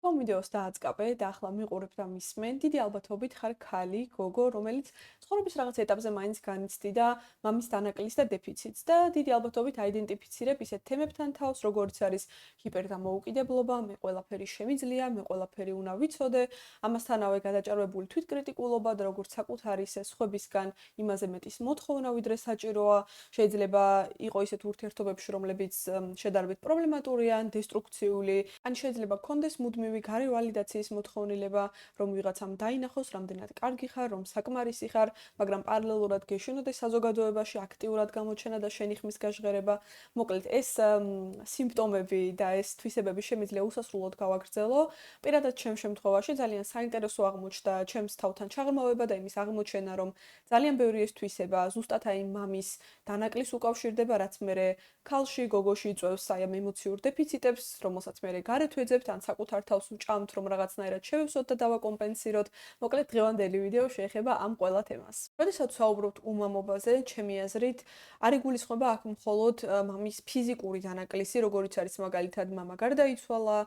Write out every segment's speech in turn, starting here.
ამ ვიდეოს დააწყაბე და ახლა მიყურებ და მისმენ. დიდი ალბათობით ხარ ქალი, გოგო, რომელიც ცხოვრების რაღაც ეტაპზე მაინც განიცდი და მამის დანაკლისს და დეფიციტს და დიდი ალბათობით აიდენტიფიცირებ ისეთ თემებთან თავს, როგორც არის ჰიპერდამოუკიდებლობა, მე ყველაფერი შემიძლია, მე ყველაფერი უნდა ვიცოდე, ამასთანავე გადაჭარბებული თვითკრიტიკულობა და როგორც საკუთარი ისე სხვებისგან იმაზე მეტის მოთხოვნა, ვიდრე საჭიროა, შეიძლება იყო ისეთ ურთიერთობებში, რომლებიც შედარებით პრობლემატურია, ან დესტრუქციული, ან შეიძლება გქონდეს მუდმივი გარე ვალიდაციის მოთხოვნილება, რომ ვიღაცამ დაინახოს, რამდენად კარგი ხარ, რომ საკმარისი ხარ, მაგრამ პარალელურად გეშინოდეს საზოგადოებაში აქტიურად გამოჩენა და შენი ხმის გაჟღერება. მოკლედ, ეს სიმპტომები და ეს თვისებები შემიძლია უსასრულოდ გავაგრძელო. პირადად ჩემს შემთხვევაში ძალიან საინტერესო აღმოჩნდა ჩემს თავთან ჩაღრმავება და იმის აღმოჩენა, რომ ძალიან ბევრი ეს თვისება ზუსტად აი მამის დანაკლის უკავშირდება, რაც მე ქალში, გოგოში იწვევს აი ამ ემოციურ დეფიციტებს, რომელსაც მე გარეთ ვეძებთ, ან საკუთარ თავს ვჭამთ, რომ რაღაცნაირად შევეცოთ და დავაკომპენსიროთ. მოკლედ, დღევანდელი ვიდეო შეეხება ამ ყველა თემას. როდესაც ვსაუბრობთ უმამობაზე, ჩემი აზრით, არ იგულისხმება აქ მხოლოდ მამის ფიზიკური დანაკლისი, როგორიც არის მაგალითად მამა გარდაიცვალა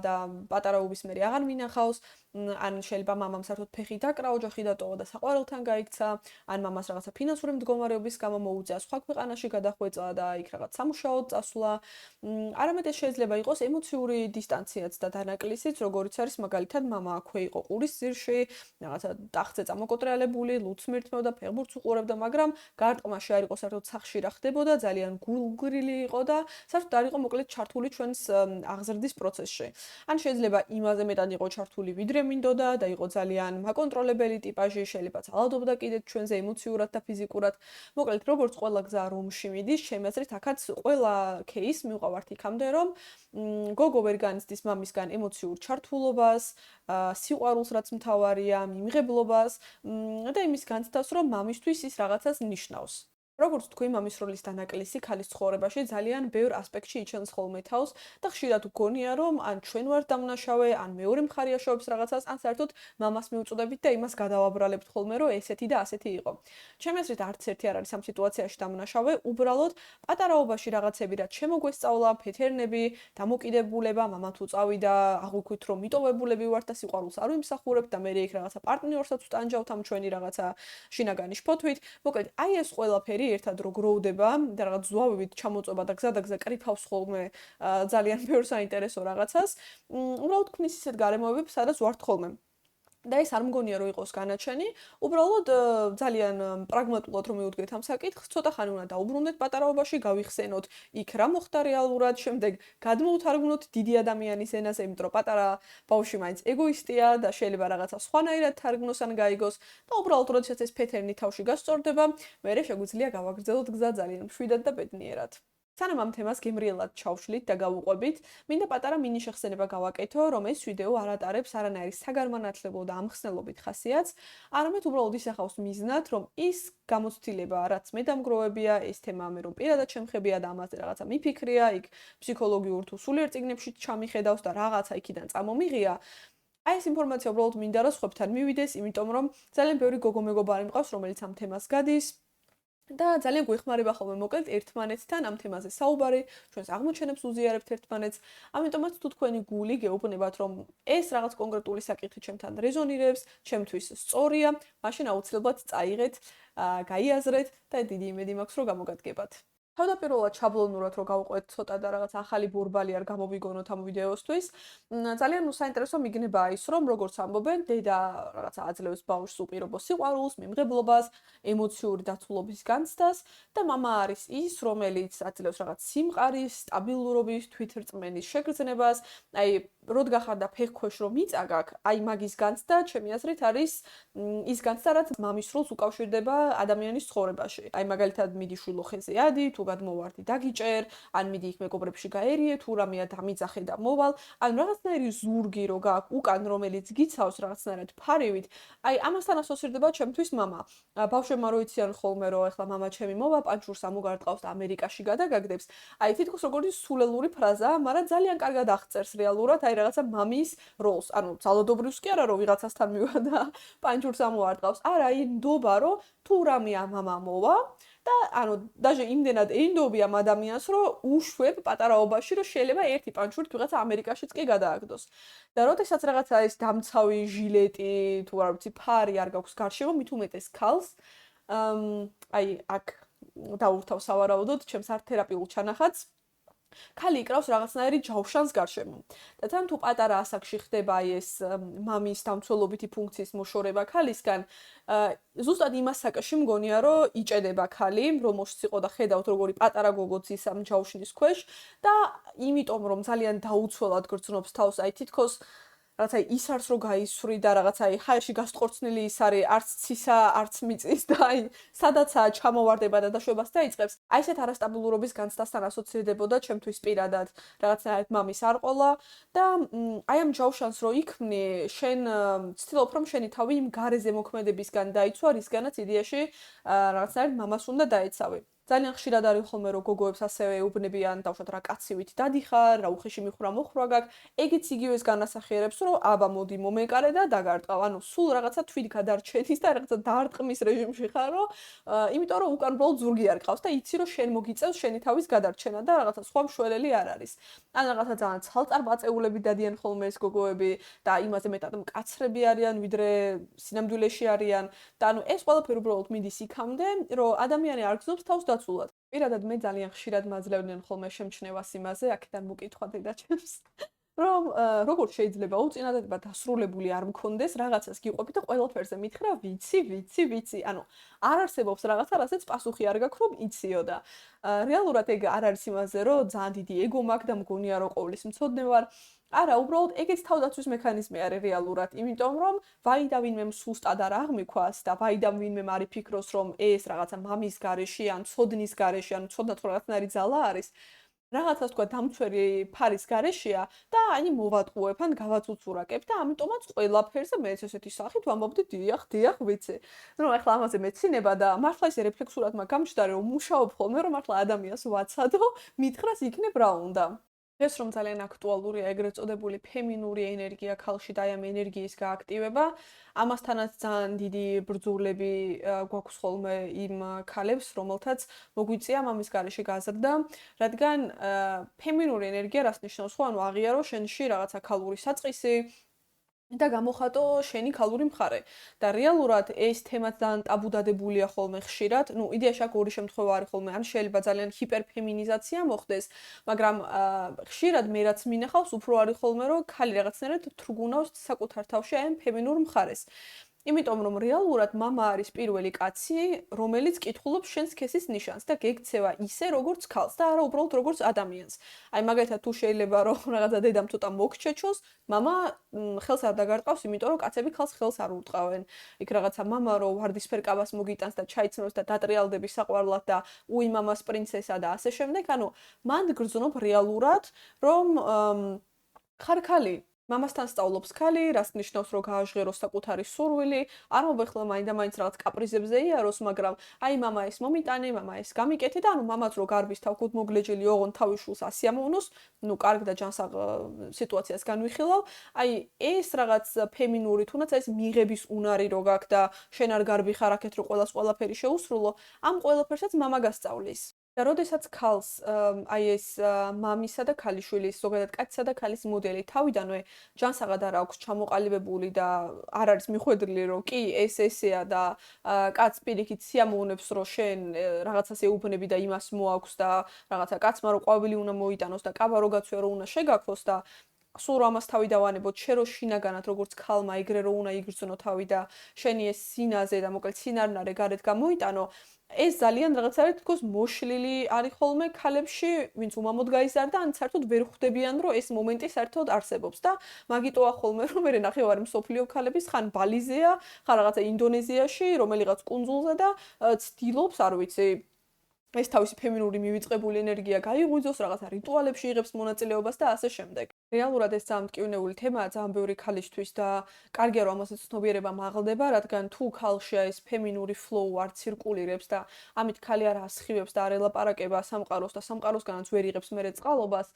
და პატარაობის მერე აღარ მინახავს, ან შეიძლება მამამ საერთოდ ფეხი დაკრა, ოჯახი დატოვა და საყვარელთან გაიქცა, ან მამას რაღაცა ფინანსური მდგომარეობის გამო მოუწია სხვა ქვეყანაში გადახვეწა და იქ რაღაც სამუშაოდ წასვლა. არამედ ეს შეიძლება იყოს ემოციური დისტანციაც და დანაკლისიც, როგორიც არის მაგალითად მამა აქვე იყო ყურის ძირში, რაღაცა ტახტზე წამოკოტრიალებული, ლუდს მირთმევდა, ფეხბურთს უყურებდა, მაგრამ გარტყმაში არ იყო საერთოდ სახში რა ხდებოდა, ძალიან გულგრილი იყო და საერთოდ არ იყო მოკლედ ჩართული ჩვენს აღზრდის პროცესში. ან შეიძლება იმაზე მეტად იყო ჩართული, ვიდრე მინდოდა და იყო ძალიან მაკონტროლებელი ტიპაჟი, შეიძლება ძალადობდა კიდეც ჩვენზე ემოციურად და ფიზიკურად. მოკლედ, როგორც ყველა გზა რომში მიდის, ჩემი აზრით, აქაც ყველა кейს მივყავართ იქამდე, რომ გოგო ვერ განიცდის მამისგან ემოციურ ჩართულობას, სიყვარულს, რაც მთავარია, მიმღებლობას და იმის განცდას, რომ მამისთვის ის რაღაცას ნიშნავს. როგორც თქვი, მამის როლის დანაკლისი ქალის ცხოვრებაში ძალიან ბევრ ასპექტში იჩენს ხოლმე თავს და ხშირად გგონია, რომ ან ჩვენ ვართ დამნაშავე, ან მეორე მხარე აშოვებს რაღაცას, ან საერთოდ მამას მივწოდებით და იმას გადავაბრალებთ ხოლმე, რომ ესეთი და ასეთი იყო. ჩემი აზრით, არც ერთი არ არის ამ სიტუაციაში დამნაშავე, უბრალოდ პატარაობაში რაღაცები, რაც შემოგვესწავლა, ფეთერნები, დამოკიდებულება, მამა თუ წავიდა, აღვიქვით, რომ მიტოვებულები ვართ და სიყვარულს არ ვიმსახურებთ და მე იქ რაღაცა პარტნიორსაც ვტანჯავთ ამ ჩვენი რაღაცა შინაგანი შფოთვით. მოკლედ, აი ეს ყველაფერი ერთად რო გროვდება და რაღაც ზვავებით ჩამოწობა და გზადაგზა კრიფავს ხოლმე ძალიან ბევრ საინტერესო რაღაცას, უბრალოდ ქმნის ისეთ გარემოებებს, სადაც ვართ ხოლმე. და ეს არ მგონია რომ იყოს განაჩენი, უბრალოდ ძალიან პრაგმატულად რომ მივუდგეთ ამ საკითხს, ცოტა ხანი უნდა დაუბრუნდეთ პატარაობაში, გავიხსენოთ იქ რა მოხდა რეალურად, შემდეგ გადმოუთარგმნოთ დიდი ადამიანის ენაზე, იმიტომ რომ პატარა ბავშვი მაინც ეგოისტია და შეიძლება რაღაცა სხვანაირად თარგმნოს ან გაიგოს და უბრალოდ როდესაც ეს ფეთერნი თავში გასწორდება, მერე შეგვიძლია გავაგრძელოთ გზა ძალიან მშვიდად და ბედნიერად. სანამ ამ თემას გემრიელად ჩავშლით და გავუყვებით, მინდა პატარა მინი შეხსენება გავაკეთო, რომ ეს ვიდეო არ ატარებს არანაირი საგარმანათლებლო და ამხსნელობით ხასიათს, არამედ უბრალოდ ისახავს მიზნად, რომ ის გამოცდილება, რაც მე დამგროვებია, ეს თემა მე რომ პირადად შემხებია და ამაზე რაღაცა მიფიქრია, იქ ფსიქოლოგიურ თუ სულიერ წიგნებში ჩამიხედავს და რაღაცა იქიდან წამომიღია. აი ეს ინფორმაცია უბრალოდ მინდა რომ სხვებთან მივიდეს, იმიტომ რომ ძალიან ბევრი გოგო მეგობარი მყავს, რომელიც ამ თემას გადის. და ძალიან გვეხმარება ხოლმე მოკლედ ერთმანეთთან ამ თემაზე საუბარი, ჩვენს აღმოჩენებს უზიარებთ ერთმანეთს. ამიტომაც თუ თქვენი გული გეუბნებათ, რომ ეს რაღაც კონკრეტული საკითხი ჩემთან რეზონირებს, ჩემთვის სწორია, მაშინ აუცილებლად წაიღეთ, გაიაზრეთ და დიდი იმედი მაქვს, რომ გამოგადგებათ. თავდაპირველად შაბლონურად რო გავყვეთ ცოტა და რაღაც ახალი ბურბალი არ გამოვიგონოთ ამ ვიდეოსთვის. ძალიან საინტერესო მიგნებაა ის, რომ როგორც ამბობენ, დედა რაღაცა აძლევს ბავშვს უპირობო სიყვარულს, მიმღებლობას, ემოციური დაცულობის განცდას და მამა არის ის, რომელიც აძლევს რაღაც სიმყარის, სტაბილურობის, თვითრწმენის შეგრძნებას. აი, როდ გახარდა ფეხქვეშ რომ იწაგაკ, აი მაგის განცდა, ჩემი აზრით არის ის განცდა, რაც მამის როლს უკავშირდება ადამიანის ცხოვრებაში. აი მაგალითად მიდი შვილო ხეზე ადი, თუ გადმოვარდი დაგიჭერ, ან მიდი იქ მეგობრებში გაერიე, თუ რამეა დამიძახე და მოვალ, ან რაღაცნაირი ზურგი რო გაქვს უკან, რომელიც გიცავს რაღაცნაირად ფარივით, აი ამასთან ასოცირდება ჩემთვის მამა. ბავშვებმა რო იციან ხოლმე რომ ეხლა მამა ჩემი მოვა, პანჩურს ამოგარტყავს და ამერიკაში გადაგაგდებს. აი თითქოს როგორც სულელური ფრაზაა, მაგრამ ძალიან კარგად აღწერს რეალურად აი რაღაცა მამის როლს. ანუ ძალადობრივს კი არა რომ ვიღაცასთან მივა და პანჩურს ამოარტყავს. არა, აი ნდობა რომ თუ რამეა მამა მოვა და ანუ даже იმდენად ენდობი ამ ადამიანს, რომ უშვებ პატარაობაში, რომ შეიძლება ერთი პანჩურით ვიღაცა ამერიკაშიც კი გადააგდოს. და როდესაც რაღაცა ეს დამცავი ჟილეტი თუ არ ვიცი ფარი არ გაქვს გარშემო, მით უმეტეს ქალს, აი აქ დაურთავ სავარაუდოდ ჩემს ართ-თერაპიულ ჩანახატს. ქალი იკრავს რაღაცნაირი ჯავშანს გარშემო. და თან თუ პატარა ასაკში ხდება ეს მამის დამცველობითი ფუნქციის მოშორება ქალისგან, ზუსტად იმას საკში მგონია, რომ იჭედება ქალი, რომელშიც იყო და ხედავთ როგორი პატარა გოგოც ის ამ ჯავშნის ქვეშ და იმიტომ რომ ძალიან დაუცველად გრძნობს თავს, აი თითქოს რაღაცა ის არც რო გაისვრი და რაღაცა აი ჰაერში გასტყორცნილი ის არის არც ცისა არც მიწის და აი სადაცაა ჩამოვარდება და დაშვებას დაიწყებს აი ესეთ არასტაბილურობის განცდასთან ასოცირდებოდა ჩემთვის პირადად რაღაცნაირად მამის არყოლა და აი ამ ჯავშანს რო იქმნი შენ ცდილობ რომ შენი თავი იმ გარეზე მოქმედებისგან დაიცვა რისგანაც იდეაში რაღაცნაირად მამას უნდა დაეცავი ძალიან ხშირად არის ხოლმე რომ გოგოებს ასევე უბნებიან დავშოთ რა კაცივით დადიხარ, რა უხეში მიხრა მოხრა გაქვს, ეგეც იგივეს განასახიერებს რომ აბა მოდი მომეკარე და დაგარტყავ. ანუ სულ რაღაცა თვით გადარჩენის და რაღაცა დაარტყმის რეჟიმში ხარ, რომ იმიტომ რომ უკან უბრალოდ ზურგი არ ყავს და იცი რომ შენ მოგიწევს შენი თავის გადარჩენა და რაღაცა სხვა მშველელი არ არის. ან რაღაცა ძალიან ცალწარმაწეულები დადიან ხოლმე ეს გოგოები და იმაზე მეტად მკაცრები არიან, ვიდრე სინამდვილეში არიან და ანუ ეს ყველაფერი უბრალოდ მიდის იქამდე, რომ ადამიანი არ გრძნობს თავს დაცულად. პირადად მე ძალიან ხშირად მაძლევდნენ ხოლმე შემჩნევას იმაზე, აქედან მოკითხვა დედაჩემს, რომ როგორ შეიძლება უწინადადება დასრულებული არ მქონდეს, რაღაცას გიყვები და ყველაფერზე მითხრა ვიცი. ანუ არ არსებობს რაღაცა, რასაც პასუხი არ გაქვს, რომ იციო და რეალურად ეგ არ არის იმაზე, რომ ძალიან დიდი ეგო მაქვს და მგონია რომ ყოვლის მცოდნე ვარ. არა, უბრალოდ ეგეც თავდაცვის მექანიზმი არის რეალურად, იმიტომ რომ ვაიდამ ვინმე სუსტად არ აღმიქვას და ვაიდამ ვინმე არ იფიქროს, რომ ეს რაღაცა მამის გარეშე ან ცოდნის გარეშე, ან ცოდნაც რაღაცნაირი ძალა არის. რაღაცას თქვა დამცველი ფარის გარეშეა და აი მოვატყუებ ან გავაწუწურაკებ და ამიტომაც ყველაფერზე მეც ესეთი სახით ვამბობდი დიახ ვიცი. ნუ ახლა ამაზე მეცინება და მართლა ისე რეფლექსურად მაგ გამჩნდა რომ მუშაობ ხოლმე რომ მართლა ადამიანს ვაცადო, მითხრას იქნებ რა უნდა. ეს რომ ძალიან აქტუალურია ეგრეთ წოდებული ფემინური ენერგია ქალში და აი ამ ენერგიის გააქტივება, ამასთანაც ძალიან დიდი ბრძოლები გვაქვს ხოლმე იმ ქალებს, რომელთაც მოგვიწია მამის გარეშე გაზრდა, რადგან ფემინური ენერგია რას ნიშნავს ხო, ანუ აღიარო შენში რაღაცა ქალური საწყისი და გამოხატო შენი ქალური მხარე. და რეალურად ეს თემაც ძალიან ტაბუდადებულია ხოლმე ხშირად. ნუ იდეაში აქ ორი შემთხვევა არის ხოლმე, ან შეიძლება ძალიან ჰიპერფემინიზაცია მოხდეს, მაგრამ ხშირად მე რაც მინახავს, უფრო არის ხოლმე, რომ ქალი რაღაცნაირად თრგუნავს საკუთარ თავში აი ამ ფემინურ მხარეს. იმიტომ რომ რეალურად მამა არის პირველი კაცი, რომელიც კითხულობს შენს სქესის ნიშანს და გექცევა ისე როგორც ქალს და არა უბრალოდ როგორც ადამიანს. აი მაგალითად თუ შეიძლება რომ რაღაცა დედამ ცოტა მოგჩეჩოს, მამა ხელს არ დაგარტყავს, იმიტომ რომ კაცები ქალს ხელს არ ურტყავენ. იქ რაღაცა მამა რომ ვარდისფერ კაბას მოგიტანს და ჩაიცნობს და დატრიალდები საყვარლად და უი მამას პრინცესა და ასე შემდეგ, ანუ მან გრძნობ რეალურად რომ ხარ ქალი მამასთან სწავლობს ქალი, რაც ნიშნავს, რომ გააჟღეროს საკუთარი სურვილი, არ მობეხლა მაინდა-მაინც რაღაც კაპრიზებზე იაროს, მაგრამ აი მამა ეს მომიტანე, მამა ეს გამიკეთე და ანუ მამაც რო გარბის თავკუთ მოგლეჯელი ოღონ თავის შულს ასიამოვნოს, ნუ კარგ და ჯანსაღ სიტუაციას განვიხილავ. აი ეს რაღაც ფემინური, თუნდაც ეს მიღების უნარი რო გაქვს და შენ არ გარბი ხარ აქეთ რო ყველას ყველაფერი შეუსრულო, ამ ყველაფერსაც მამა გასწავლის. და როდესაც ქალს აი ეს მამისა და ქალიშვილის, ზოგადად კაცისა და ქალის მოდელი თავიდანვე ჯანსაღად არ აქვს ჩამოყალიბებული და არ არის მიხვედრილი, რომ კი ეს ესეა და კაც პირიქით სიამოვნებს, რომ შენ რაღაცას ეუბნები და იმას მოაქვს და რაღაცა კაცმა რო ყვავილი უნდა მოიტანოს და კაბა რო გაცვია რო უნდა შეგაქოს და სულ ამას თავი დავანებოთ, შენ რო შინაგანად როგორც ქალმა ეგრე რო უნდა იგრძნო თავი და შენი ეს სინაზე და მოკლედ სინარნარე გარეთ გამოიტანო, ეს ძალიან რაღაცა თქოს მოშლილი არის ხოლმე ქალებში, ვინც უმამოდ გაიზარდა, ან საერთოდ ვერ ხვდებიან, რომ ეს მომენტი საერთოდ არსებობს და მაგიტოა ხოლმე, რომ მე ნახევარი მსოფლიო ქალების ხან ბალიზეა, ხან რაღაცა ინდონეზიაში, რომელიღაც კუნძულზე და ცდილობს, არ ვიცი, ეს თავისი ფემინური მივიწყებული ენერგია გაიღვიძოს, რაღაცა რიტუალებში იღებს მონაწილეობას და ასე შემდეგ. რეალურად ეს ძალიან მტკივნეული თემაა ძალიან ბევრი ქალისთვის და კარგია რომ ამაზე ცნობიერება მაღლდება, რადგან თუ ქალშია ეს ფემინური ფლოუ არ ცირკულირებს და ამით ქალი არ ასხივებს და არ ელაპარაკება სამყაროს და სამყაროსგანაც ვერ იღებს მერე წყალობას,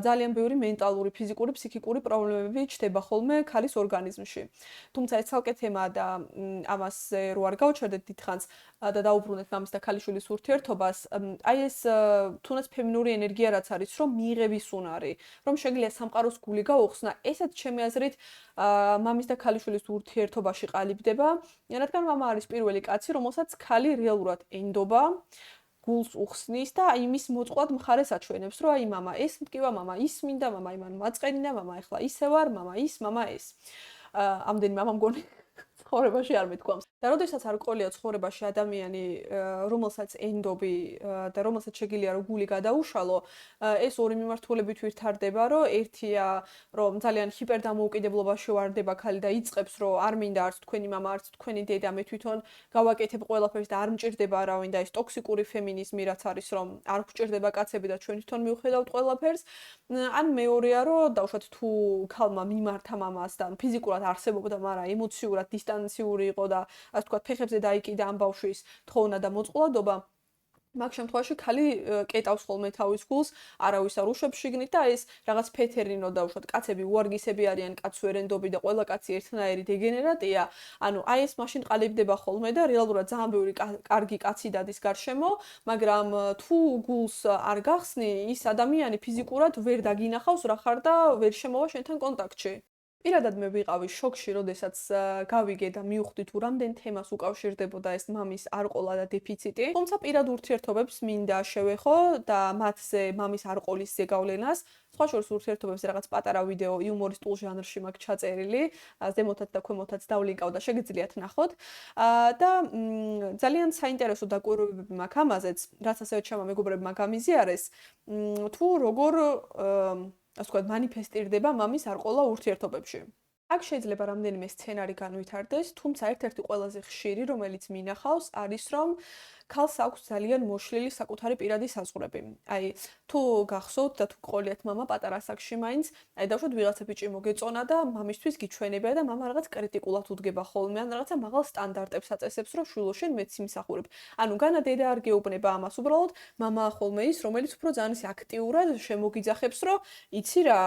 ძალიან ბევრი მენტალური, ფიზიკური, ფსიქიკური პრობლემები ჩნდება ხოლმე ქალის ორგანიზმში. თუმცა ეს ცალკე თემაა და ამაზე რო არ გავჩერდეთ დიდხანს და დაუბრუნდეთ მამის და ქალიშვილის ურთიერთობას, აი ეს თუნდაც ფემინური ენერგია რაც არის, რომ მიიღების უნარი, რომ შეგიძლია სამყაროს გული გაუხსნა, ესაც ჩემი აზრით მამის და ქალიშვილის ურთიერთობაში ყალიბდება, რადგან მამა არის პირველი კაცი, რომელსაც ქალი რეალურად ენდობა, გულს უხსნის და აი მის მოწყვლად მხარეს აჩვენებს, რომ აი მამა ეს მტკივა, მამა ის მინდა, მამა იმან მაწყენინა, მამა ეხლა ისე ვარ, მამა ის, მამა ეს. ამდენი მამა მგონი ცხოვრებაში არ მეთქვამს. და როდესაც არ ყოლია ცხოვრებაში ადამიანი, რომელსაც ენდობი და რომელსაც შეგიძლია რომ გული გადაუშალო, ეს ორი მიმართულებით ვითარდება, რომ ერთია, რომ ძალიან ჰიპერდამოუკიდებლობაში ვარდება ქალი და იწყებს, რომ არ მინდა არც თქვენი მამა, არც თქვენი დედა, მე თვითონ გავაკეთებ ყველაფერს და არ მჭირდება არავინ და ეს ტოქსიკური ფემინიზმი რაც არის, რომ არ გვჭირდება კაცები და ჩვენ თვითონ მივხედავთ ყველაფერს. ან მეორეა, რომ დავუშვათ თუ ქალმა მიმართა მამასთან ფიზიკურად არსებობდა, მაგრამ ემოციურად დისტანციური იყო და ასე ვთქვათ, ფეხებზე დაიკიდა ამ ბავშვის თხოვნა და მოწყვლადობა, მაგ შემთხვევაში ქალი კეტავს ხოლმე თავის გულს, არავის არ უშვებს შიგნით და ეს რაღაც ფეთერინო დავუშვათ, კაცები უარგისები არიან, კაცს ვერ ენდობი და ყველა კაცი ერთნაირი დეგენერატია. ანუ აი ეს მაშინ ყალიბდება ხოლმე და რეალურად ძალიან ბევრი კარგი კაცი დადის გარშემო, მაგრამ თუ გულს არ გახსნი, ის ადამიანი ფიზიკურად ვერ დაგინახავს რა ხარ და ვერ შემოვა შენთან კონტაქტში. პირადად მე ვიყავი შოკში, როდესაც გავიგე და მივხვდი თუ რამდენ თემას უკავშირდებოდა ეს მამის არყოლა და დეფიციტი. თუმცა პირად ურთიერთობებს მინდა შევეხო და მათზე მამის არყოლის ზეგავლენას, სხვა შორის ურთიერთობებს რაღაც პატარა ვიდეო იუმორისტულ ჟანრში მაქვს ჩაწერილი, ზემოთაც და ქვემოთაც დავლინკავ და შეგიძლიათ ნახოთ. და ძალიან საინტერესო დაკვირვებები მაქვს ამაზეც, რაც ასევე ჩემმა მეგობრებმა გამიზიარეს, თუ როგორ ასე ვთქვათ, მანიფესტირდება მამის არყოლა ურთიერთობებში. აქ შეიძლება რამდენიმე სცენარი განვითარდეს, თუმცა ერთ-ერთი ყველაზე ხშირი, რომელიც მინახავს, არის რომ ქალს აქვს ძალიან მოშლილი საკუთარი პირადი საზღვრები. აი, თუ გახსოვთ და თუ გყოლიათ მამა პატარა ასაკში მაინც, აი დავუშვათ ვიღაცა ბიჭი მოგეწონა და მამისთვის გიჩვენებია და მამა რაღაც კრიტიკულად უდგება ხოლმე, ან რაღაცა მაღალ სტანდარტებს აწესებს, რომ შვილო შენ მეც იმსახურებ. ანუ განა დედა არ გეუბნება ამას, უბრალოდ მამაა ხოლმე ის, რომელიც უფრო ძალიან ის აქტიურად შემოგიძახებს, რომ იცი რა,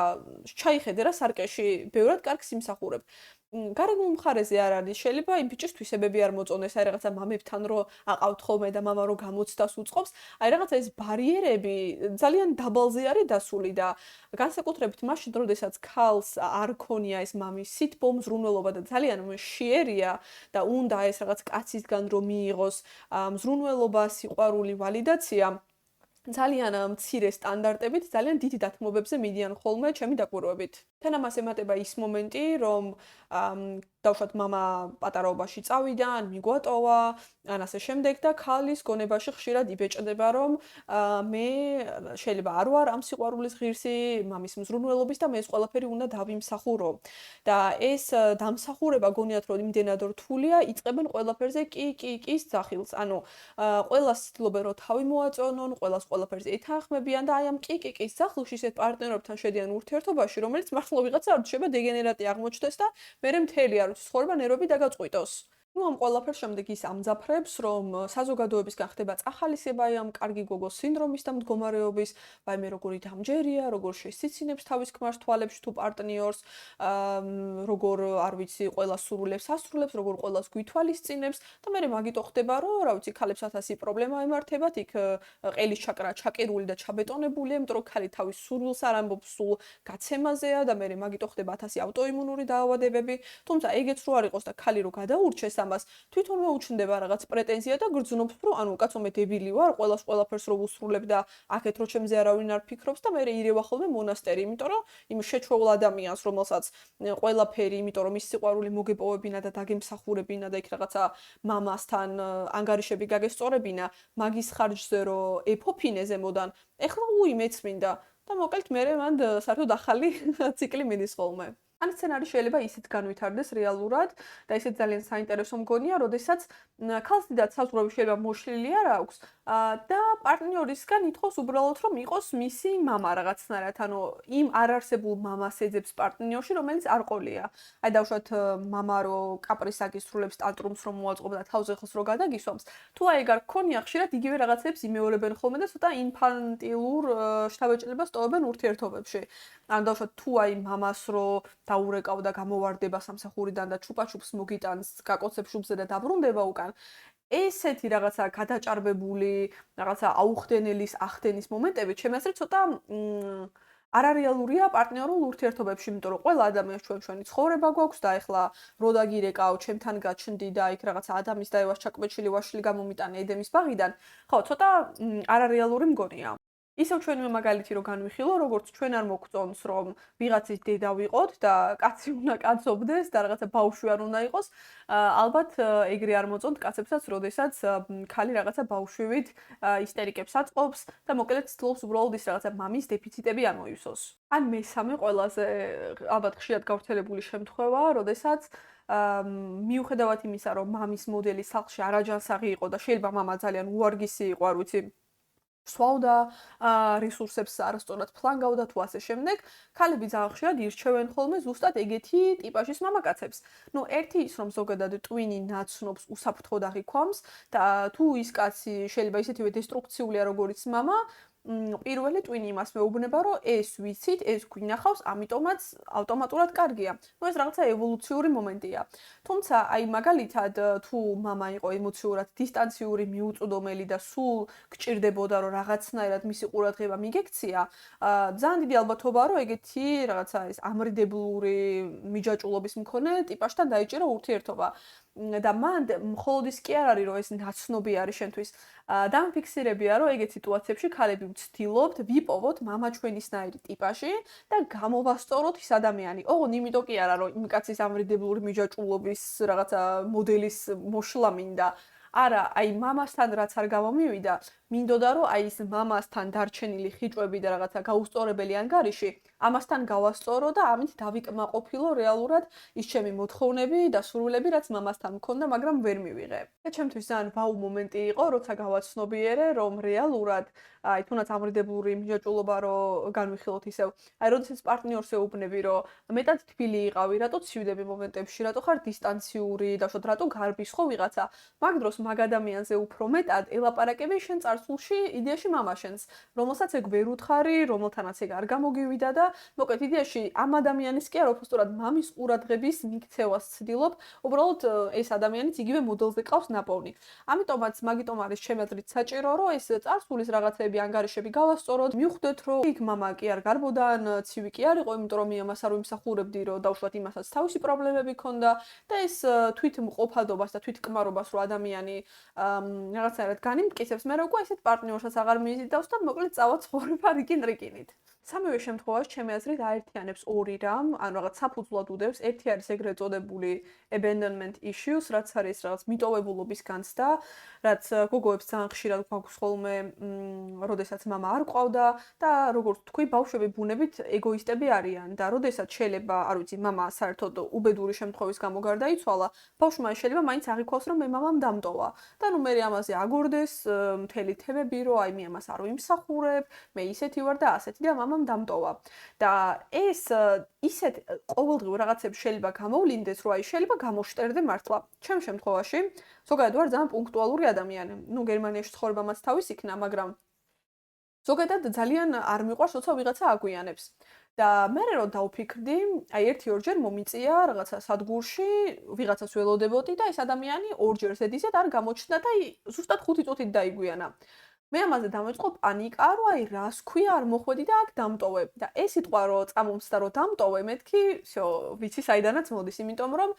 ჩაიხედე რა სარკეში, ბევრად კარგს იმსახურებ. გარეგნულ მხარეზე არ არის, შეიძლება იმ ბიჭის თვისებები არ მოწონდეს, აი რაღაცა მამებთან რო აყავთ ხოლმე და მამა რო გამოცდას უწყობს, აი რაღაცა ეს ბარიერები ძალიან დაბალზე არის დასული და განსაკუთრებით მაშინ, როდესაც ქალს არ ქონია ეს მამის სითბო, მზრუნველობა და ძალიან შეერია და უნდა ეს რაღაც კაცისგან რომ მიიღოს მზრუნველობა, სიყვარული, ვალიდაცია, ძალიან მცირე სტანდარტებით, ძალიან დიდი დათმობებზე მიდიან ხოლმე ჩემი დაკვირვებით. თან ამას ემატება ის მომენტი, რომ დავუშვათ მამა პატარაობაში წავიდა, ან მიგვატოვა, ან ასე შემდეგ და ქალის გონებაში ხშირად იბეჭდება, რომ მე შეიძლება არ ვარ ამ სიყვარულის ღირსი, მამის მზრუნველობის და მე ეს ყველაფერი უნდა დავიმსახურო. და ეს დამსახურება გონიათ რომ იმდენად რთულია, იწყებენ ყველაფერზე კი-კი-კის ძახილს. ანუ ყველას ცდილობენ რომ თავი მოაწონონ, ყველას ყველაფერზე ეთანხმებიან და აი ამ კი-კი-კის ძახილში ისეთ პარტნიორებთან შედიან ურთიერთობაში, რომელიც მართლა ვიღაცა არ რჩება დეგენერატი აღმოჩნდეს და მერე მთელი არ ვიცი ცხოვრება ნერვები დაგაწყვიტოს. ნუ ამ ყველაფერს შემდეგ ის ამძაფრებს, რომ საზოგადოებისგან ხდება წახალისება ამ კარგი გოგოს სინდრომის და მდგომარეობის, ვაიმე როგორი დამჯერია, როგორ შესიცინებს თავის ქმარს თვალებში თუ პარტნიორს, როგორ არ ვიცი, ყველას სურვილებს ასრულებს, როგორ ყველას გვითვალისწინებს და მერე მაგიტო ხდება, რომ რა ვიცი, ქალებს 1000 პრობლემა ემართებათ, იქ ყელის ჩაკრა ჩაკერული და ჩაბეტონებულია, იმიტომ რომ ქალი თავის სურვილს არ ამბობს, სულ გაცემაზეა და მერე მაგიტო ხდება 1000 აუტოიმუნური დაავადებები, თუმცა ეგეც რო არ იყოს და ქალი რო გადაურჩეს ამას თვითონვე უჩნდება რაღაც პრეტენზია და გრძნობს, რომ ანუ კაცო მე დებილი ვარ, ყველაფერს რო ვუსრულებ და აქეთ რო ჩემზე არავინ არ ფიქრობს და მე ირევა ხოლმე მონასტერი, იმიტომ რომ იმ შეჩვეულ ადამიანს, რომელსაც ყველაფერი, იმიტომ რომ ის სიყვარული მოგეპოვებინა და დაგემსახურებინა და იქ რაღაცა მამასთან ანგარიშები გაგესწორებინა, მაგის ხარჯზე რო ეფოფინე ზემოდან, ეხლა უი მეც მინდა და მოკლედ მე მანდ საერთოდ ახალი ციკლი მიდის ხოლმე. ან სცენარი შეიძლება ისიც განვითარდეს რეალურად და ისიც ძალიან საინტერესო მგონია, როდესაც ქალს დიდად საზღვრები შეიძლება მოშლილი არ აქვს და პარტნიორისგან ითხოვს უბრალოდ რომ იყოს მისი მამა რაღაცნაირად, ანუ იმ არარსებულ მამას ეძებს პარტნიორში, რომელიც არ ყოლია. აი დავუშვათ მამა რო კაპრისს აგისრულებს, ტანტრუმს რომ მოაწყობს და თავზე ხელს რო გადაგისვამს, თუ აი ეგ არ გქონია, ხშირად იგივე რაღაცებს იმეორებენ ხოლმე და ცოტა ინფანტილურ შთაბეჭდილებას ტოვებენ ურთიერთობებში. ან დავუშვათ თუ აი მამას რო დაურეკავ და გამოვარდება სამსახურიდან და ჩუპაჩუპს მოგიტანს, გაკოცებს შუბზე და დაბრუნდება უკან. ესეთი რაღაცა გადაჭარბებული, რაღაცა აუხდენელის, ახდენის მომენტები, ჩემი აზრით, ცოტა არარეალურია პარტნიორულ ურთიერთობებში, იმიტომ რომ ყველა ადამიანს ჩვენი ცხოვრება გვაქვს და ეხლა რო დაგირეკავ, ჩემთან გაჩნდი და იქ რაღაცა ადამის დაევას ჩაკმეჩილი ვაშლი გამომიტანე ედემის ბაღიდან, ხო, ცოტა არარეალური მგონია. ისევ ჩვენივე მაგალითი რო განვიხილო, როგორც ჩვენ არ მოგწონს, რომ ვიღაცის დედა ვიყოთ და კაცი უნდა კაცობდეს და რაღაცა ბავშვი არ უნდა იყოს, ალბათ ეგრე არ მოწონთ კაცებსაც, როდესაც ქალი რაღაცა ბავშვივით ისტერიკებს აწყობს და მოკლედ ცდილობს უბრალოდ ის რაღაცა მამის დეფიციტები არ მოივსოს. ან მესამე ყველაზე ალბათ ხშირად გავრცელებული შემთხვევაა, როდესაც მიუხედავად იმისა, რომ მამის მოდელი სახლში არაჯანსაღი იყო და შეიძლება მამა ძალიან უარგისი იყო, არ ვიცი, სვავდა რესურსებს არასწორად ფლანგავდა თუ ასე შემდეგ, ქალები ძალიან ხშირად ირჩევენ ხოლმე ზუსტად ეგეთი ტიპაჟის მამაკაცებს. ნუ ერთი ის რომ ზოგადად ტვინი ნაცნობს უსაფრთხოდ აღიქვამს და თუ ის კაცი შეიძლება ისეთივე დესტრუქციულია როგორც მამა, პირველი ტვინი იმას მეუბნება, რომ ეს ვიცით, ეს გვინახავს, ამიტომაც ავტომატურად კარგია. ნუ ეს რაღაცა ევოლუციური მომენტია. თუმცა, აი მაგალითად, თუ მამა იყო ემოციურად დისტანციური, მიუწვდომელი და სულ გჭირდებოდა, რომ რაღაცნაირად მისი ყურადღება მიგექცია, ძალიან დიდი ალბათობაა, რომ ეგეთი რაღაცა ეს ამრიდებლური მიჯაჭულობის მქონე ტიპაშთან დაიჭირა ურთიერთობა. და მან მხოლოდ ის კი არ არის, რომ ეს ნაცნობი არის შენთვის. დამფიქსირებია, რომ ეგეთ სიტუაციებში ქალები ვცდილობთ ვიპოვოთ მამა ჩვენისნაირი ტიპაჟი და გამოვასწოროთ ის ადამიანი. ოღონდ იმიტომ კი არა, რომ იმ კაცის ამრიდებლური მიჯაჭულობის რაღაცა მოდელის მოშლა მინდა. არა, აი მამასთან რაც არ გამომივიდა, მინდოდა რომ აი ის მამასთან დარჩენილი ხიჭვები და რაღაცა გაუსწორებელი ანგარიში, ამასთან გავასწორო და ამით დავიკმაყოფილო რეალურად ის ჩემი მოთხოვნები და სურვილები, რაც მამასთან მქონდა, მაგრამ ვერ მივიღე. და ჩემთვის ძალიან ვაუ მომენტი იყო, როცა გავაცნობიერე, რომ რეალურად აი თუნდაც ამრიდებლური მიჯაჭულობა რო განვიხილოთ ისევ, აი როდესაც პარტნიორს ეუბნები, რომ მეტად თბილი იყავი, რატო ცივდები მომენტებში, რატო ხარ დისტანციური და შოთ რატო გარბის ხო ვიღაცა, მაგ დროს მაგ ადამიანზე უფრო მეტად ელაპარაკები შენ წარსულში იდეაში მამაშენს, რომელსაც ეგ ვერ უთხარი, რომელთანაც ეგ არ გამოგივიდა და მოკლედ იდეაში ამ ადამიანის კი არა, უბრალოდ მამის ყურადღების მიქცევას ცდილობ, უბრალოდ ეს ადამიანიც იგივე მოდელზე ყავს ნაპოვნი. ამიტომაც მაგიტომ არის ჩემი აზრით საჭირო, რომ ეს წარსულის რაღაცები ანგარიშები გავასწოროთ, მივხვდეთ, რომ იქ მამა კი არ გარბოდა, ან ცივი კი არ იყო, იმიტომ რომ იმას არ ვიმსახურებდი, რომ დავუშვათ იმასაც თავისი პრობლემები ქონდა და ეს თვითმყოფადობას და თვითკმარობას რო ადამიანი რაღაცნაირად განიმტკიცებს, მე როგორ ესეთ პარტნიორსაც აღარ მიიზიდავს და მოკლედ წავა ცხოვრება რიკინ-რიკინით. სამივე შემთხვევაში ჩემი აზრით აერთიანებს ორი რამ, ანუ რაღაც საფუძვლად უდევს. ერთი არის ეგრეთ წოდებული abandonment issues, რაც არის რაღაც მიტოვებულობის განცდა, რაც გოგოებს ძალიან ხშირად გვაქვს ხოლმე, როდესაც მამა არ ყავდა და როგორც თქვი, ბავშვები ბუნებით ეგოისტები არიან და როდესაც შეიძლება, არ ვიცი, მამა საერთოდ უბედური შემთხვევის გამო გარდაიცვალა, ბავშვმა შეიძლება მაინც აღიქواس, რომ მე მამამ დამტოვა. და ნუ მე ამაზე აგორდეს მთელი თემები, რომ აი მე ამას არ ვიმსახურებ, მე ისეთი ვარ და ასეთი და მამამ დამტოვა. და ეს ისეთ ყოველდღიურ რაღაცებს შეიძლება გამოვლინდეს, რომ აი შეიძლება გამოშტერდე მართლა. ჩემ შემთხვევაში ზოგადად ვარ ძალიან პუნქტუალური ადამიანი. ნუ გერმანიაში ცხოვრება მას თავის იქნა, მაგრამ ზოგადად ძალიან არ მიყვარს, როცა ვიღაცა აგვიანებს. და მე რო დავფიქრდი, აი 1-2 ჯერ მომიწია რაღაცა სადგურში, ვიღაცას ველოდებოდი და ეს ადამიანი ორჯერ ზედიზედ არ გამოჩნდა და აი ზუსტად 5 წუთით დაიგვიანა. მე ამაზე დამეწყო პანიკა, რომ აი რას ქვია არ მოხვედი და აქ დამტოვე. და ეს სიტყვა რო წამომცდა რომ დამტოვე, მეთქი, всё, ვიცი საიდანაც მოდის, იმიტომ რომ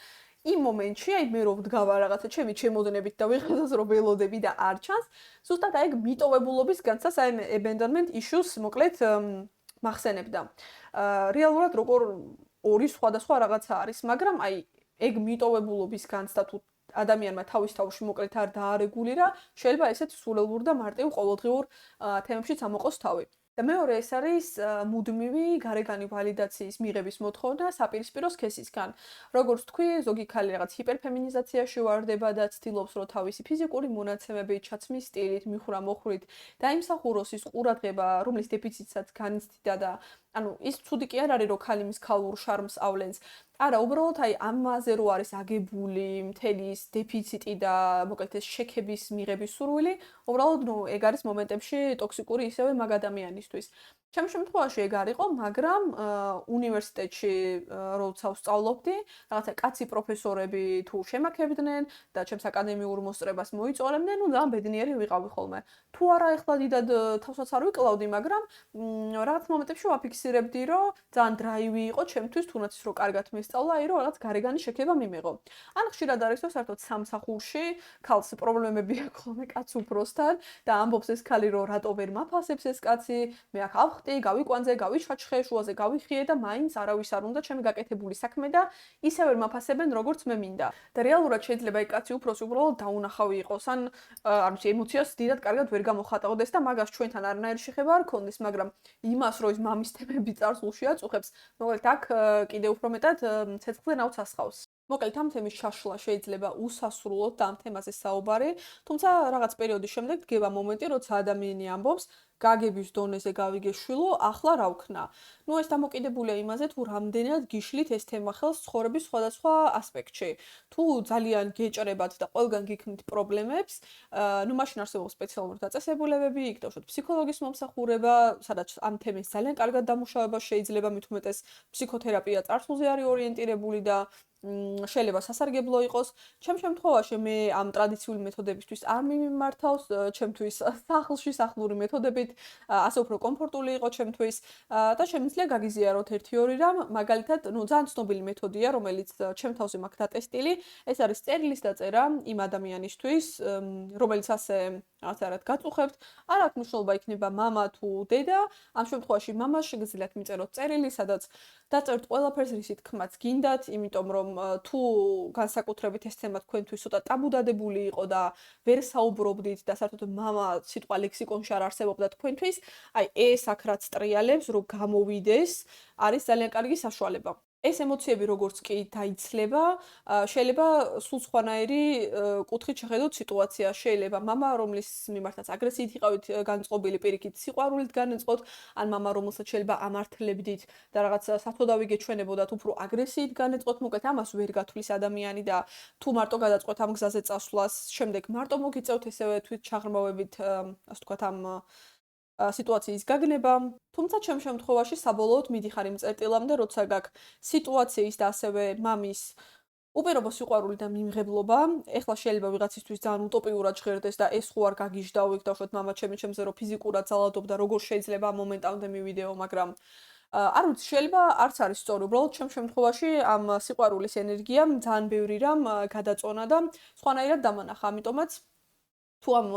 იმ მომენტში აი მე რო ვდგავა რაღაცა ჩემი ჩემოდნებით და ვიღაცას რო ველოდები და არ ჩანს, ზუსტად აი ეგ მიტოვებულობის განცდას, აი abandonment issues მოკლედ მახსენებდა. რეალურად როგორ ორი სხვადასხვა რაღაცა არის, მაგრამ აი ეგ მიტოვებულობის განცდა თუ ადამიანმა თავის თავში მოკლედ არ დაარეგულირა, შეიძლება ესეც სულელურ და მარტივ ყოველდღიურ თემებშიც ამოყოს თავი. და მეორე ეს არის მუდმივი გარეგანი ვალიდაციის მიღების მოთხოვნა საპირისპირო სქესისგან. როგორც თქვი, ზოგი ქალი რაღაც ჰიპერფემინიზაციაში ვარდება და ცდილობს, რომ თავისი ფიზიკური მონაცემებით, ჩაცმის სტილით, მიხვრა-მოხვრით დაიმსახუროს ის ყურადღება, რომლის დეფიციტსაც განიცდიდა და ანუ ის ცუდი კი არ არის, რომ ქალი მის ქალურ შარმს ავლენს. არა, უბრალოდ აი ამაზე რო არის აგებული მთელი ის დეფიციტი და მოკლედ ეს შექების მიღების სურვილი, უბრალოდ ნუ ეგ არის მომენტებში ტოქსიკური ისევე მაგ ადამიანისთვის. ჩემ შემთხვევაში ეგ არ იყო, მაგრამ უნივერსიტეტში როცა ვსწავლობდი, რაღაცა კაცი პროფესორები თუ შემაქებდნენ და ჩემს აკადემიურ მოსწრებას მოიწონებდნენ, ნუ ძალიან ბედნიერი ვიყავი ხოლმე. თუ არა ეხლა დიდად თავსაც არ ვიკლავდი, მაგრამ რაღაც მომენტებში ვაფიქსირებდი, რომ ძალიან დრაივი იყო ჩემთვის, თუნდაც ის რომ კარგად მესწავლა, აი რომ რაღაც გარეგანი შექება მიმეღო. ან ხშირად არის, რომ საერთოდ სამსახურში ქალს პრობლემები აქვს ხოლმე კაც უფროსთან და ამბობს ეს ქალი, რომ რატო ვერ მაფასებს ეს კაცი, მე აქ ავხტი, გავიკვანძე, გავიჩაჩხე, შუაზე გავიხიე და მაინც არავის არ უნდა ჩემი გაკეთებული საქმე და ისე ვერ მაფასებენ, როგორც მე მინდა. და რეალურად შეიძლება აი კაცი უფროსი უბრალოდ დაუნახავი იყოს, ან არ ვიცი, ემოციას დიდად კარგად ვერ გამოხატავდეს და მაგას ჩვენთან არანაირი შეხება არ ქონდეს, მაგრამ იმას, რომ ის მამის თემები წარსულში აწუხებს, მოკლედ აქ კიდევ უფრო მეტად ცეცხლზე ნავს ასხავს. მოკლედ ამ თემის შაშლა შეიძლება უსასრულოდ და ამ თემაზე საუბარი, თუმცა რაღაც პერიოდის შემდეგ დგება მომენტი, როცა ადამიანი ამბობს, გაგების დონეზე გავიგეშვილო, ახლა რა ვქნა. ნუ ეს დამოკიდებულია იმაზე, თუ რამდენად გიშლით ეს თემა ხელს ცხოვრების სხვადასხვა ასპექტში. თუ ძალიან გეჭრებათ და ყველგან გიქმნით პრობლემებს, ნუ მაშინ არსებობს სპეციალური დაწესებულებები, იქ დავუშვათ ფსიქოლოგის მომსახურება, სადაც ამ თემის ძალიან კარგად დამუშავება შეიძლება, მით უმეტეს ფსიქოთერაპია წარსულზე არის ორიენტირებული და შეიძლება სასარგებლო იყოს. ჩემ შემთხვევაში მე ამ ტრადიციული მეთოდებისთვის არ მიმართავს, ჩემთვის სახლში სახლური მეთოდებით ასე უფრო კომფორტული იყო ჩემთვის და შემიძლია გაგიზიაროთ 1-2 რამ, მაგალითად, ნუ ძალიან ცნობილი მეთოდია, რომელიც ჩემ თავზე მაქვს დატესტილი, ეს არის წერილის დაწერა იმ ადამიანისთვის, რომელიც ასე რაღაც გაწუხებთ, არ აქვს მნიშვნელობა იქნება მამა თუ დედა, ამ შემთხვევაში მამას შეგიძლიათ მიწეროთ წერილი, სადაც დაწერთ ყველაფერს, რისი თქმაც გინდათ, იმიტომ რომ თუ განსაკუთრებით ეს თემა თქვენთვის ცოტა ტაბუდადებული იყო და ვერ საუბრობდით და საერთოდ მამა სიტყვა ლექსიკონში არ არსებობდა თქვენთვის, აი ეს აქ რაც ტრიალებს, რომ გამოვიდეს, არის ძალიან კარგი საშუალება. ეს ემოციები როგორც კი დაიცლება, შეიძლება სულ სხვანაირი კუთხით შეხედოთ სიტუაციას. შეიძლება მამა, რომლის მიმართაც აგრესიით იყავით განწყობილი, პირიქით სიყვარულით განეწყოთ, ან მამა, რომელსაც შეიძლება ამართლებდით და რაღაც სათოდავი გეჩვენებოდათ, უფრო აგრესიით განეწყოთ, მოკლედ ამას ვერ გათვლის ადამიანი და თუ მარტო გადაწყვეტ ამ გზაზე წასვლას, შემდეგ მარტო მოგიწევთ ესევე თვით ჩაღრმავებით, ასე ვთქვათ, ამ სიტუაციის გაგნება, თუმცა ჩემ შემთხვევაში საბოლოოდ მიდიხარ იმ წერტილამდე, როცა გაქვს სიტუაციის და ასევე მამის უპირობო სიყვარული და მიმღებლობა, ეხლა შეიძლება ვიღაცისთვის ძალიან უტოპიურად ჟღერდეს და ეს ხო არ გაგიჟდაო, იქ დავუშვათ მამა ჩემზე რომ ფიზიკურად ძალადობდა, როგორ შეიძლება ამ მომენტამდე მივიდეო, მაგრამ არ ვიცი, შეიძლება არც არის სწორი, უბრალოდ ჩემ შემთხვევაში ამ სიყვარულის ენერგიამ ძალიან ბევრი რამ გადაწონა და სხვანაირად დამანახა, ამიტომაც თუ ამ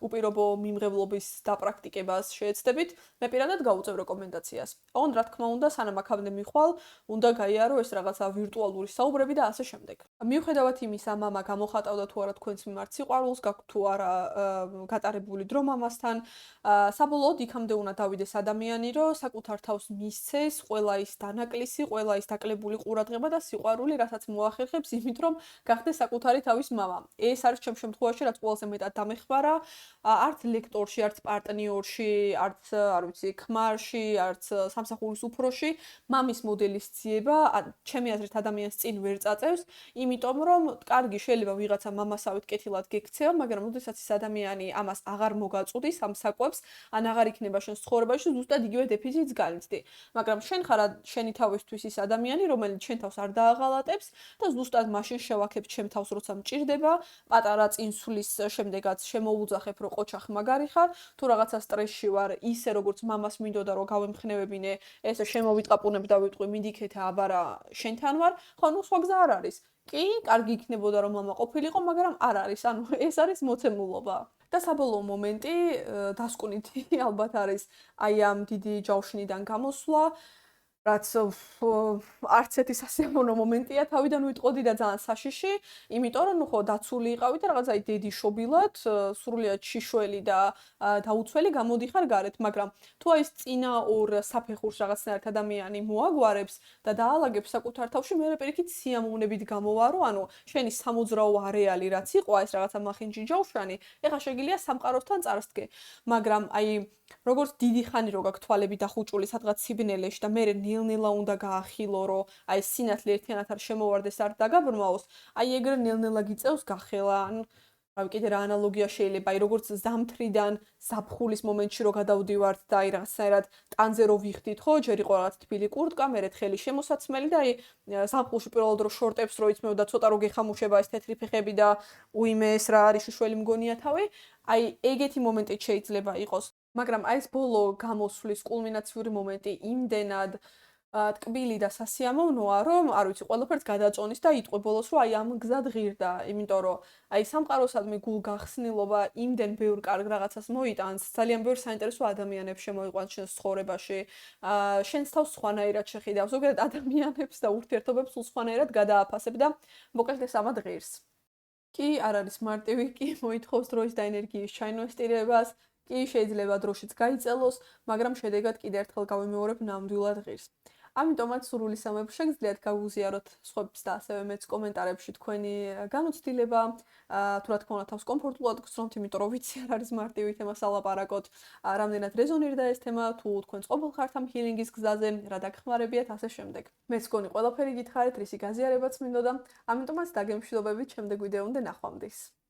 უპირობო მიმღებლობის დაპრაქტიკებას შეეცდებით, მე პირადად გავუწევ რეკომენდაციას. ოღონდ რა თქმა უნდა, სანამ აქამდე მიხვალ, უნდა გაიარო ეს რაღაცა ვირტუალური საუბრები და ასე შემდეგ. მიუხედავად იმისა, მამა გამოხატავდა თუ არა თქვენს მიმართ სიყვარულს, გაქვთ თუ არა გატარებული დრო მამასთან, საბოლოოდ იქამდე უნდა დავიდეს ადამიანი, რომ საკუთარ თავს მისცეს ყველა ის დანაკლისი, ყველა ის დაკლებული ყურადღება და სიყვარული, რასაც მოახერხებს იმით, რომ გახდეს საკუთარი თავის მამა. ეს არის ჩემ შემთხვევაში, რაც ყველაზე მეტად ხმარა, არც ლექტორში, არც პარტნიორში, არც, არ ვიცი, ქმარში, არც სამსახურის უფროში, მამის მოდელის ძიება, ჩემი აზრით ადამიანს წინ ვერ წაწევს, იმიტომ რომ კარგი შეიძლება ვიღაცა მამასავით კეთილად გექცევა, მაგრამ როდესაც ეს ადამიანი ამას აღარ მოგაწუდის ამ საკვებს, ან აღარ იქნება შენს ცხოვრებაში, ზუსტად იგივე დეფიციტს განიცდი. მაგრამ შენ ხარ შენი თავისთვის ის ადამიანი, რომელიც შენ თავს არ დააღალატებს და ზუსტად მაშინ შევაქებ ჩემ თავს, როცა მჭირდება, პატარა წინსვლის შემდეგაც შემოუძახებ, რომ ყოჩახ მაგარი ხარ, თუ რაღაცა სტრესში ვარ, ისე როგორც მამას მინდოდა რომ გავემხნევებინე, ესე შემოვიტყაპუნებ და ვიტყვი მინდიქეთა აბარა შენთან ვარ, ხო, ნუ სხვა გზა არ არის. კი, კარგი იქნებოდა რომ მამა ყოფილიყო, მაგრამ არ არის, ანუ ეს არის მოცემულობა. და საბოლოო მომენტი, დასკვნითი ალბათ არის აი ამ დიდი ჯავშნიდან გამოსვლა. რაც არც ერთი სასიამოვნო მომენტია, თავიდან ვიტყოდი და ძალიან საშიში, იმიტომ რომ ხო დაცული იყავი და რაღაცა დიდი შობილად, სრულიად შიშველი და დაუცველი გამოდიხარ გარეთ, მაგრამ თუ აი ეს წინა ორ საფეხურს რაღაცნაირად ადამიანი მოაგვარებს და დაალაგებს საკუთარ თავში, მე პირიქით სიამოვნებით გამოვა, რომ ანუ შენი სამოძრაო არეალი რაც იყო, ეს რაღაცა მახინჯინჯაუშანი, ეხლა შეგიძლია სამყაროსთან წარსდგე, მაგრამ აი როგორც დიდი ხანი რო გაქვს თვალები დახუჭული სადღაც სიბნელეში და მე ნელ-ნელა უნდა გაახილო, რომ აი სინათლე ერთიანად არ შემოვარდეს, არ დაგაბრმაოს, აი ეგრე ნელ-ნელა გიწევს გახელა. ანუ რავი, კიდე რა ანალოგია შეიძლება, აი როგორც ზამთრიდან ზაფხულის მომენტში რო გადავდივართ და აი რაღაცნაირად ტანზე რო ვიხდით, ხო, ჯერ იყო რაღაც თბილი კურტკა, მერე თხელი შემოსაცმელი და აი ზაფხულში პირველად რო შორტებს რო იცმევ და ცოტა რო გეხამუშება ეს თეთრი ფეხები და უიმე ეს რა არის შველი მგონია თავი, აი ეგეთი მომენტი შეიძლება იყოს. მაგრამ აი ეს ბოლო გამოსვლის კულმინაციური მომენტი იმდენად ტკბილი და სასიამოვნოა, რომ არ ვიცი, ყველაფერს გადაწონის და იტყვი ბოლოს, რომ აი ამ გზად ღირდა, იმიტომ რომ აი სამყაროსადმი გულგახსნილობა იმდენ ბევრ კარგ რაღაცას მოიტანს, ძალიან ბევრ საინტერესო ადამიანებს შემოიყვანს შენს ცხოვრებაში, შენს თავს სხვანაირად შეხედავს, ზოგადად ადამიანებს და ურთიერთობებს სულ სხვანაირად გადააფასებ და მოკლედ ეს ამად ღირს. კი, არ არის მარტივი, კი მოითხოვს დროის და ენერგიის ჩაინვესტირებას, კი შეიძლება დროშიც გაიწელოს, მაგრამ შედეგად კიდევ ერთხელ გავიმეორებ ნამდვილად ღირს. ამიტომაც სურვილი სამეფო შეგიძლიათ გავუზიაროთ სხვებს და ასევე მეც კომენტარებში თქვენი განოცდილება, თუ რა თქმა უნდა თავს კომფორტულად გსრომთ, იმიტომ რომ ვიცი არ არის მარტივი თემა სალაპარაკოთ, რამდენად რეზონირდა ეს თემა, თუ თქვენს ყოფილ ხართ ამ ჰილინგის გზაზე, რა დაგხმარებიათ ასე შემდეგ. მეც გონი ყველაფერი გითხარით, რისი გაზიარებაც მინდოდა, ამიტომაც დაგემშვიდობებით შემდეგ ვიდეომდე ნახვამდის.